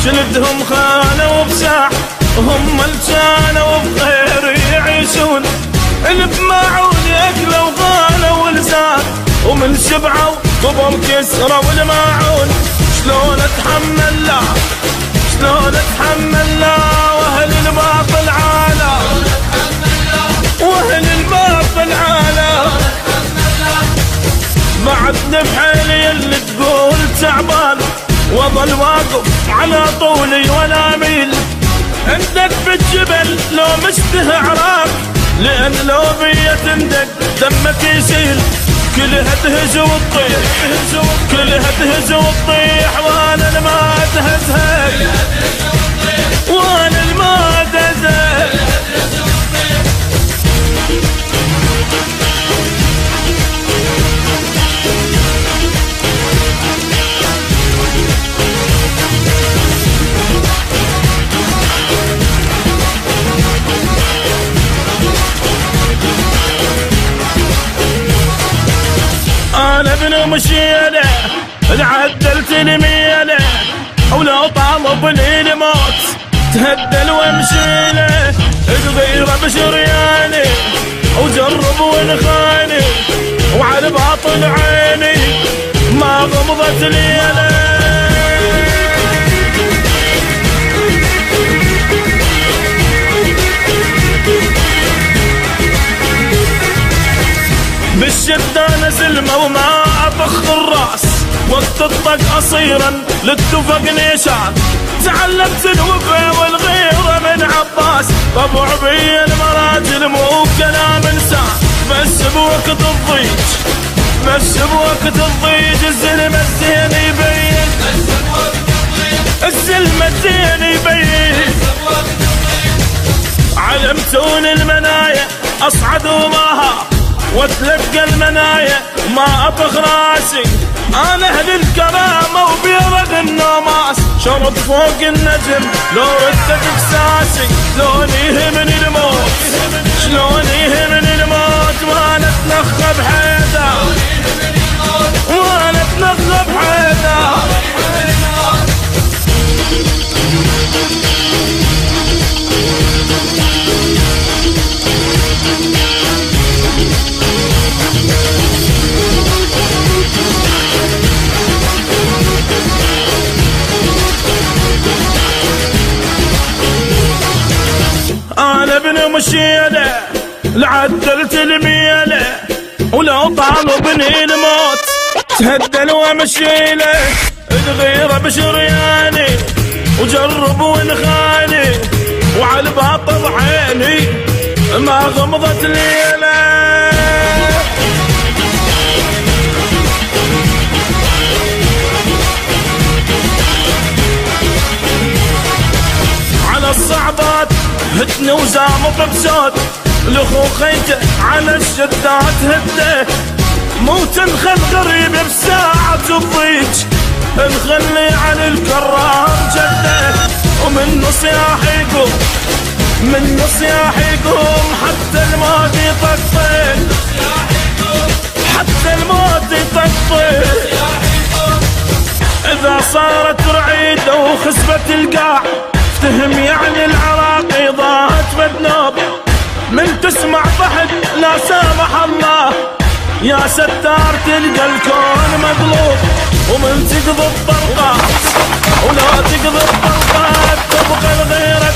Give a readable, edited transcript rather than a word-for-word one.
جلدهم خانوا بساح، هم اللي كانوا بخير يعيشون، اللي بماعون ياكلوا غالوا ولسان، ومن شبعوا قبل كسروا الماعون. شلون اتحمل لا، شلون اتحمل لا، واهل الباطل عالا، واهل الباطل عالا. بعدني بحيلي اللي تقول تعبان، وظل واقف على طولي ولا ميل. عندك في الجبل لو مشته عراق، لان لو بيا تندق دمك يسيل. كلها تهز وتطيح، كلها تهز وتطيح، وانا اللي ما تهزهك، وانا اللي ما تهزهك. انا ابن مشيله عدلت الميله، ولو طالبني الموت تهدل وامشيله. تغيره بشرياني وجرب ونخاني، وعلى باطل عيني ما غمضت ليله. بالشدة نزل وما أطخ الراس، وقت الطق قصيرا للتفق نيشان. تعلمت الوفا والغيرة من عباس، طبع بي المراجل مو كلام انسان. بس بوقت الضيج، بس بوقت الضيج الزلم الزين يبين، الزلم الزين يبين. علمتون المنايا اصعد وماها، واتلقى المنايا ما اطخ راسي. انا اهل الكرامه وبيض النوماس، شرط فوق النجم لو ردت بساسي. شلون يهمني الموت، شلون يهمني الموت، وانا اتنخى بحيدا، وانا اتنخى بحيدا. انا ابن مشيله لعدلت الميله، ولو طالبني الموت تهدل وامشيله. الغيره بشرياني وجرب ونخاني، وعلى الباطل عيني ما غمضت ليله. على الصعبات هدني وزامط بسود، الاخو خيته على الشدات هده. مو تنخل غريب بساعة الضيج، نخلي على الكرام جده. ومن صياح يقوم، من صياح يقوم، حتى الموت يطقطق، حتى الموت يطقطق. اذا صارت رعيده وخسبت القاع، افتهم يعني العراقي ضاعت بدنوب. من تسمع ضحك لا سامح الله، يا ستار تلقى الكون مقلوب. ومن تقضي الطلقات، ولا تقضي الطلقات، تبقى الغيرة